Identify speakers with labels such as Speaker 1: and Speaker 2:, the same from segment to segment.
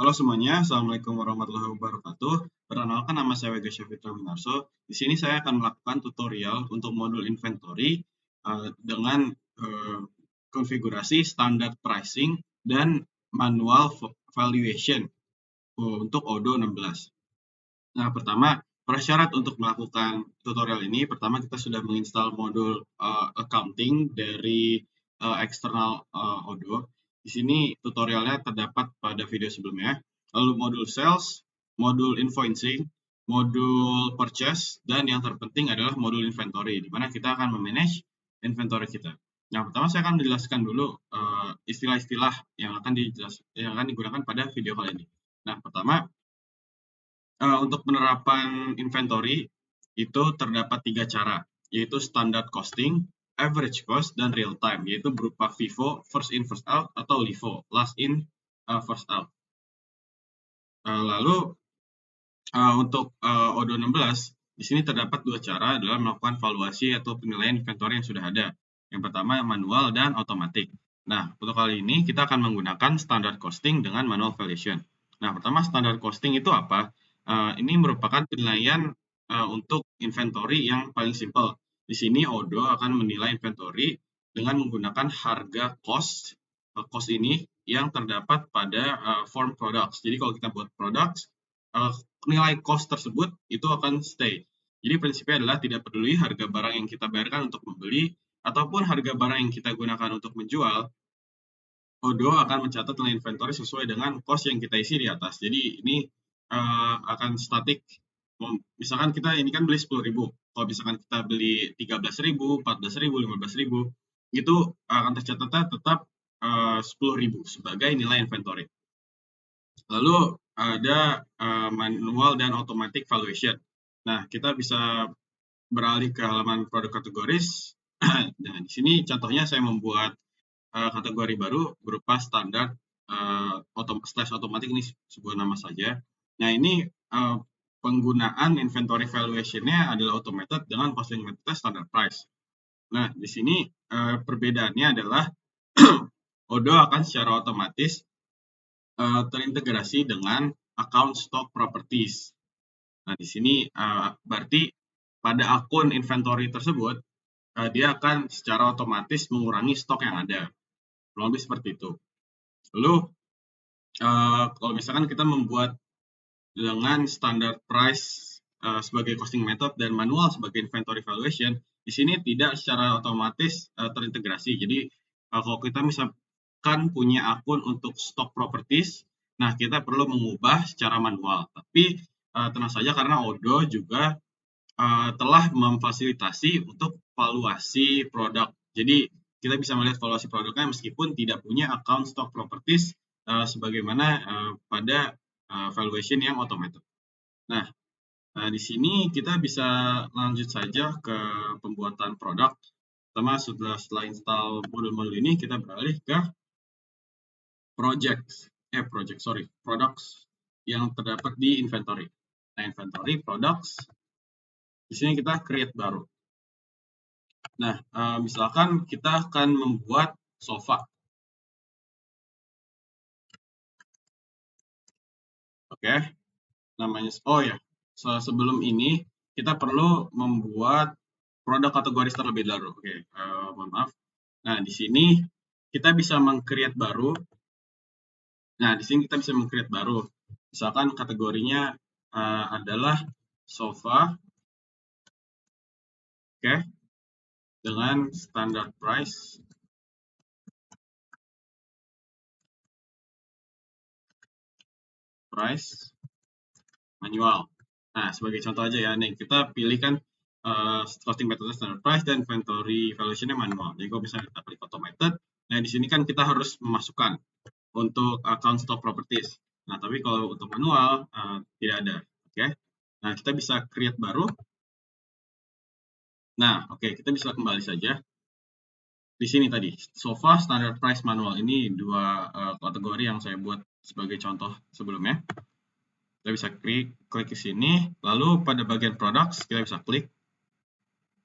Speaker 1: Halo semuanya, Assalamualaikum warahmatullahi wabarakatuh. Perkenalkan nama saya Wega Syafitra Minarso. Di sini saya akan melakukan tutorial untuk modul inventory dengan konfigurasi standar pricing dan manual valuation untuk Odoo 16. Nah, pertama, prasyarat untuk melakukan tutorial ini, pertama kita sudah menginstal modul accounting dari eksternal Odoo. Di sini tutorialnya terdapat pada video sebelumnya. Lalu modul sales, modul invoicing, modul purchase, dan yang terpenting adalah modul inventory, di mana kita akan memanage inventory kita. Yang pertama saya akan menjelaskan dulu istilah-istilah yang akan digunakan pada video kali ini. Nah, pertama, untuk penerapan inventory itu terdapat 3 cara, yaitu standard costing, average cost, dan real time, yaitu berupa FIFO, first in first out, atau LIFO, last in first out. Lalu untuk Odoo 16, di sini terdapat 2 cara dalam melakukan valuasi atau penilaian inventory yang sudah ada. Yang pertama manual dan otomatis. Nah, untuk kali ini kita akan menggunakan standard costing dengan manual valuation. Nah, pertama standard costing itu apa? Ini merupakan penilaian untuk inventory yang paling simple. Di sini Odoo akan menilai inventory dengan menggunakan harga cost ini yang terdapat pada form products. Jadi kalau kita buat products, nilai cost tersebut itu akan stay. Jadi prinsipnya adalah tidak peduli harga barang yang kita bayarkan untuk membeli ataupun harga barang yang kita gunakan untuk menjual, Odoo akan mencatat nilai inventory sesuai dengan cost yang kita isi di atas. Jadi ini akan statik. Misalkan kita ini kan beli 10.000. Kalau misalkan kita beli 13.000, 14.000, 15.000, itu akan tercatatnya tetap 10.000 sebagai nilai inventory. Lalu ada manual dan automatic valuation. Nah, kita bisa beralih ke halaman produk kategoris. Nah, di sini contohnya saya membuat kategori baru berupa standar /otomatik, ini sebuah nama saja. Nah, ini penggunaan inventory valuation-nya adalah automated dengan costing method standard price. Nah, di sini perbedaannya adalah Odoo akan secara otomatis terintegrasi dengan account stock properties. Nah, di sini berarti pada akun inventory tersebut dia akan secara otomatis mengurangi stok yang ada. Kurang lebih seperti itu. Lalu kalau misalkan kita membuat dengan standard price sebagai costing method dan manual sebagai inventory valuation, di sini tidak secara otomatis terintegrasi. Jadi kalau kita misalkan punya akun untuk stock properties, nah kita perlu mengubah secara manual. Tapi tenang saja karena Odoo juga telah memfasilitasi untuk valuasi produk. Jadi kita bisa melihat valuasi produknya meskipun tidak punya account stock properties sebagaimana pada valuation yang automated. Nah, di sini kita bisa lanjut saja ke pembuatan produk. Pertama, setelah install modul-modul ini, kita beralih ke products yang terdapat di inventory. Nah, inventory, products, di sini kita create baru. Nah, misalkan kita akan membuat sofa. Oke, namanya, oh ya, sebelum ini kita perlu membuat produk kategoris terlebih dahulu. Oke, mohon maaf. Nah, di sini kita bisa meng-create baru. Nah, di sini kita bisa meng-create baru. Misalkan kategorinya adalah sofa. Oke, dengan standard price manual. Nah, sebagai contoh aja ya, nih kita pilihkan costing method standard price dan inventory valuation-nya manual. Jadi kalau misalnya kita klik automated, nah di sini kan kita harus memasukkan untuk account stock properties. Nah, tapi kalau untuk manual tidak ada. Oke. Nah, kita bisa create baru. Nah, oke, kita bisa kembali saja. Di sini tadi, sofa standard price manual, ini dua kategori yang saya buat sebagai contoh sebelumnya. Kita bisa klik ke sini, lalu pada bagian products kita bisa klik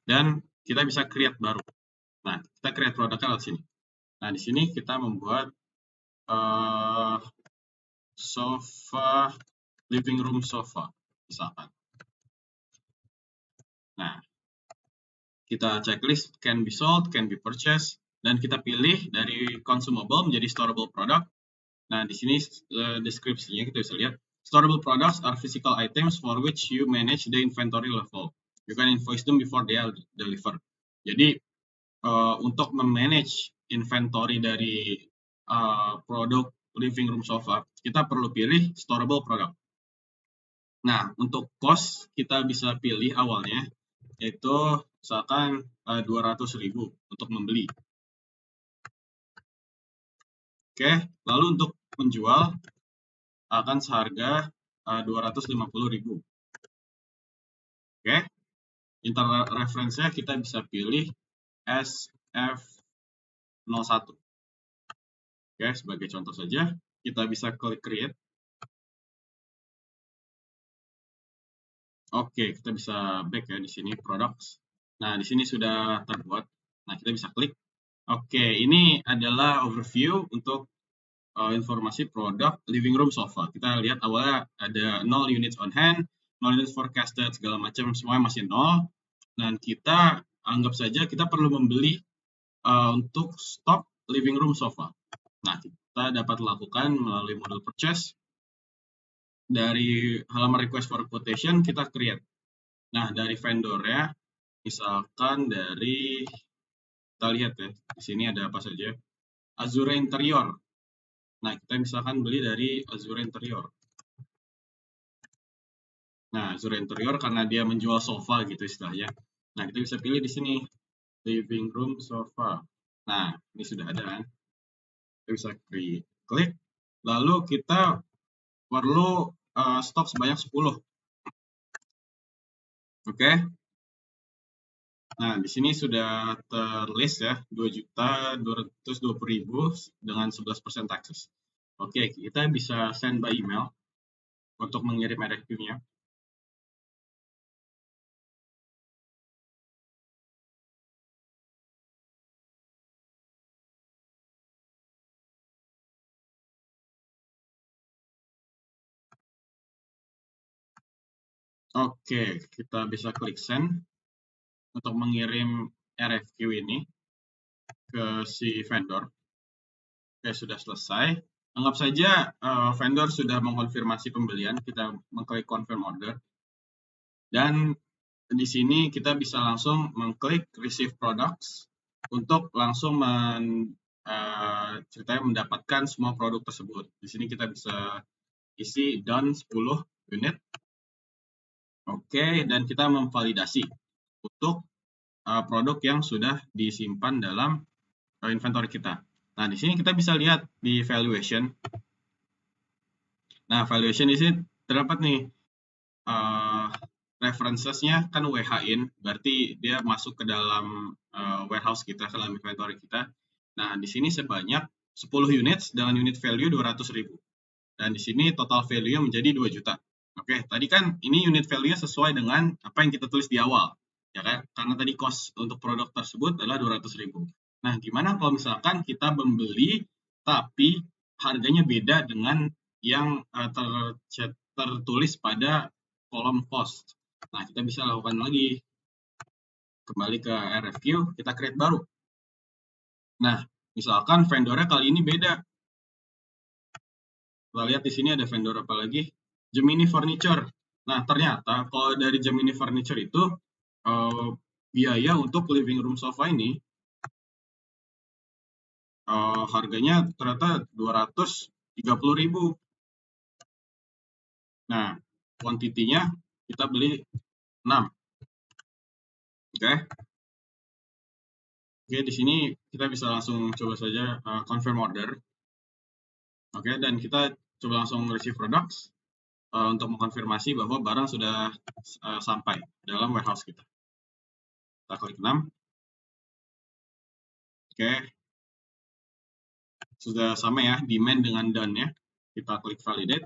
Speaker 1: dan kita bisa create baru. Nah, kita create produknya lewat sini. Nah, di sini kita membuat sofa, living room sofa, misalkan. Nah, kita checklist can be sold, can be purchased, dan kita pilih dari consumable menjadi storable product. Nah, di sini deskripsinya kita bisa lihat. Storable products are physical items for which you manage the inventory level. You can invoice them before they are delivered. Jadi, untuk memanage inventory dari produk living room sofa, kita perlu pilih storable product. Nah, untuk cost kita bisa pilih awalnya, yaitu misalkan 200.000 untuk membeli. Oke, lalu untuk menjual akan seharga 250.000. Oke, internal reference-nya kita bisa pilih SF01. Oke, sebagai contoh saja, kita bisa klik create. Oke, kita bisa back ya di sini products. Nah, di sini sudah terbuat. Nah, kita bisa klik. Oke, ini adalah overview untuk informasi produk living room sofa. Kita lihat awalnya ada 0 units on hand, 0 units forecasted, segala macam, semuanya masih 0. Dan kita anggap saja kita perlu membeli untuk stok living room sofa. Nah, kita dapat lakukan melalui model purchase. Dari halaman request for quotation, kita create. Nah, dari vendornya, misalkan dari, kita lihat ya, di sini ada apa saja. Azure Interior. Nah, kita misalkan beli dari Azure Interior. Nah, Azure Interior karena dia menjual sofa gitu istilahnya. Nah, kita bisa pilih di sini, living room sofa. Nah, ini sudah ada kan. Kita bisa klik. Lalu kita perlu stok sebanyak 10. Oke. Nah, di sini sudah terlist ya, 2.220.000 dengan 11% taxes. Oke, kita bisa send by email untuk mengirim RFQ-nya. Oke, kita bisa klik send untuk mengirim RFQ ini ke si vendor. Oke, sudah selesai. Anggap saja vendor sudah mengonfirmasi pembelian, kita mengklik confirm order. Dan di sini kita bisa langsung mengklik receive products untuk langsung ceritanya mendapatkan semua produk tersebut. Di sini kita bisa isi done 10 unit. Oke, dan kita memvalidasi untuk produk yang sudah disimpan dalam inventory kita. Nah, di sini kita bisa lihat di valuation. Nah, valuation di sini terdapat nih references-nya kan WH-in, berarti dia masuk ke dalam warehouse kita, ke dalam inventory kita. Nah, di sini sebanyak 10 units dengan unit value 200.000. Dan di sini total value menjadi 2 juta. Oke, tadi kan ini unit value sesuai dengan apa yang kita tulis di awal, ya kan? Karena tadi cost untuk produk tersebut adalah 200.000. Nah, gimana kalau misalkan kita membeli tapi harganya beda dengan yang tertulis pada kolom cost. Nah, kita bisa lakukan lagi. Kembali ke RFQ, kita create baru. Nah, misalkan vendornya kali ini beda. Kita lihat di sini ada vendor apa lagi? Gemini Furniture. Nah, ternyata kalau dari Gemini Furniture itu biaya untuk living room sofa ini harganya ternyata 230.000. Nah, quantity-nya kita beli 6. Oke. Oke, di sini kita bisa langsung coba saja confirm order. Oke, dan kita coba langsung receive products untuk mengkonfirmasi bahwa barang sudah sampai dalam warehouse kita. Kita klik 6. Oke. Sudah sama ya, demand dengan done ya. Kita klik validate.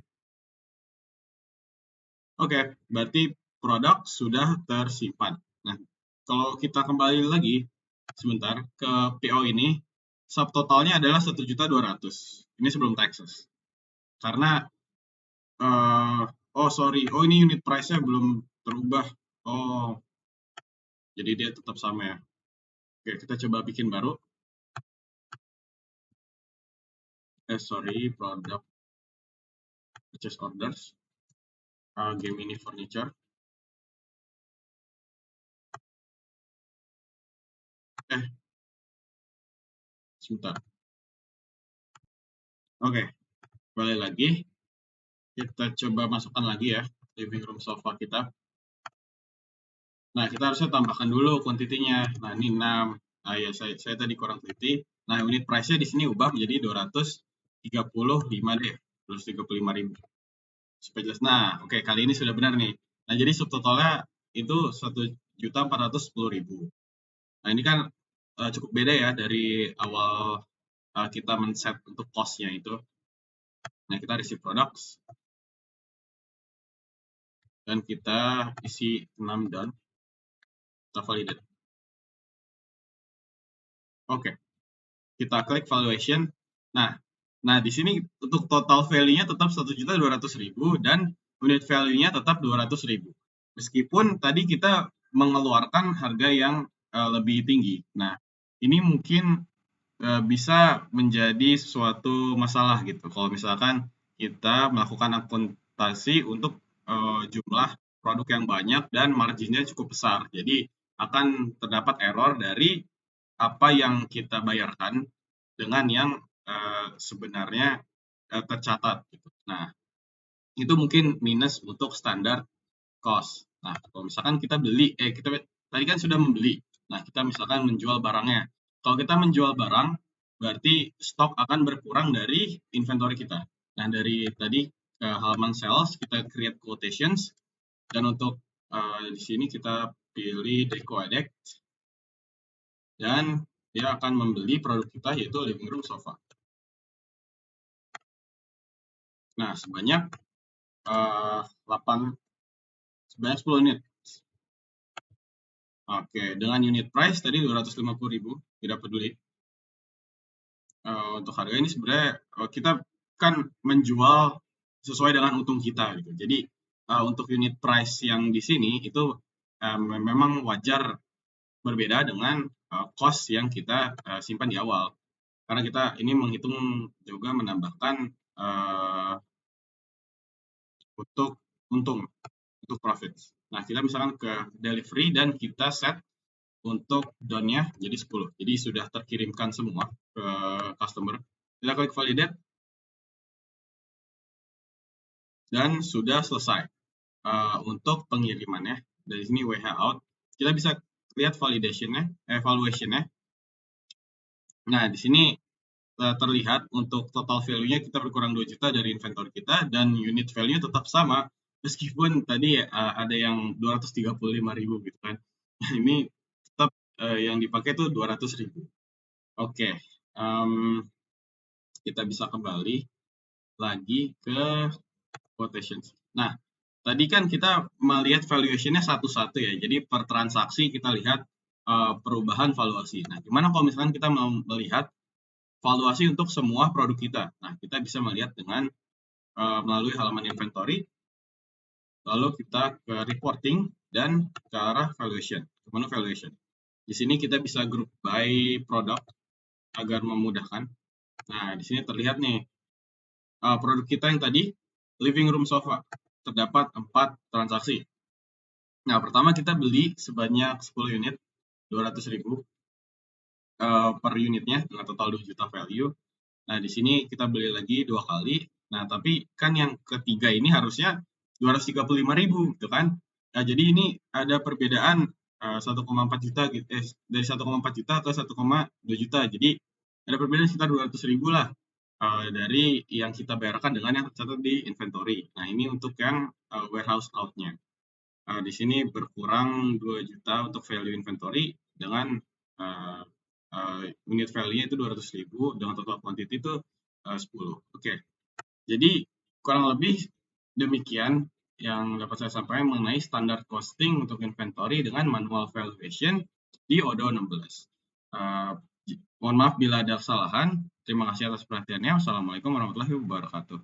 Speaker 1: Oke, berarti produk sudah tersimpan. Nah, kalau kita kembali lagi sebentar ke PO ini, subtotalnya adalah 1.200.000. Ini sebelum taxes. Karena Oh sorry, oh ini unit price-nya belum terubah. Oh, jadi dia tetap sama ya. Oke, kita coba bikin baru. Sorry, product purchase orders. Game ini furniture. Sebentar. Oke, balik lagi. Kita coba masukkan lagi ya living room sofa kita. Nah, kita harusnya tambahkan dulu kuantitinya. Nah, ini 6. Nah, ya saya tadi kurang teliti. Nah, unit price-nya di sini ubah menjadi 235 deh. 235.000. Supaya jelas. Nah, oke, kali ini sudah benar nih. Nah, jadi subtotalnya itu 1.410.000. Nah, ini kan cukup beda ya dari awal kita men-set untuk cost-nya itu. Nah, kita receive products. Dan kita isi 6 dan kita validate. Oke, kita klik valuation. Nah, di sini untuk total value-nya tetap 1.200.000 dan unit value-nya tetap 200.000. Meskipun tadi kita mengeluarkan harga yang lebih tinggi. Nah, ini mungkin bisa menjadi suatu masalah gitu. Kalau misalkan kita melakukan akuntansi untuk jumlah produk yang banyak dan marginnya cukup besar. Jadi akan terdapat error dari apa yang kita bayarkan dengan yang sebenarnya tercatat. Gitu. Nah, itu mungkin minus untuk standar cost. Nah, kalau misalkan kita beli, kita tadi kan sudah membeli. Nah, kita misalkan menjual barangnya. Kalau kita menjual barang, berarti stok akan berkurang dari inventory kita. Nah, dari tadi halaman sales, kita create quotations. Dan untuk di sini kita pilih Deco Addict. Dan dia akan membeli produk kita, yaitu living room sofa. Nah, sebanyak 10 unit. Oke, dengan unit price tadi 250.000, tidak peduli. Untuk harga ini sebenarnya kita kan menjual sesuai dengan untung kita gitu. Jadi untuk unit price yang di sini itu memang wajar berbeda dengan cost yang kita simpan di awal. Karena kita ini menghitung juga menambahkan untuk untung, untuk profit. Nah, kita misalkan ke delivery dan kita set untuk down-nya jadi 10. Jadi sudah terkirimkan semua ke customer. Kita klik validate dan sudah selesai untuk pengirimannya. Dari sini WH out. Kita bisa lihat validation-nya, evaluation-nya. Nah, di sini terlihat untuk total value-nya kita berkurang 2 juta dari inventory kita dan unit value tetap sama meskipun tadi ada yang 235.000 gitu kan. Ini tetap yang dipakai itu 200.000. Oke, kita bisa kembali lagi ke quotations. Nah, tadi kan kita melihat valuation-nya satu-satu ya. Jadi per transaksi kita lihat perubahan valuasi. Nah, gimana kalau misalkan kita mau melihat valuasi untuk semua produk kita? Nah, kita bisa melihat dengan melalui halaman inventory, lalu kita ke reporting dan ke arah valuation, ke menu valuation. Di sini kita bisa group by product agar memudahkan. Nah, di sini terlihat nih produk kita yang tadi living room sofa terdapat 4 transaksi. Nah, pertama kita beli sebanyak 10 unit 200.000 per unitnya dengan total 2 juta value. Nah, di sini kita beli lagi 2 kali. Nah, tapi kan yang ketiga ini harusnya 235.000 gitu kan. Nah, jadi ini ada perbedaan 1,4 juta gitu, dari 1,4 juta ke 1,2 juta. Jadi ada perbedaan sekitar 200.000 lah dari yang kita bayarkan dengan yang tercatat di inventory. Nah, ini untuk yang warehouse out-nya. Di sini berkurang 2 juta untuk value inventory dengan unit value-nya itu 200.000 dengan total quantity itu 10. Oke. Jadi kurang lebih demikian yang dapat saya sampaikan mengenai standar costing untuk inventory dengan manual valuation di Odoo 16. Mohon maaf bila ada kesalahan. Terima kasih atas perhatiannya. Wassalamualaikum warahmatullahi wabarakatuh.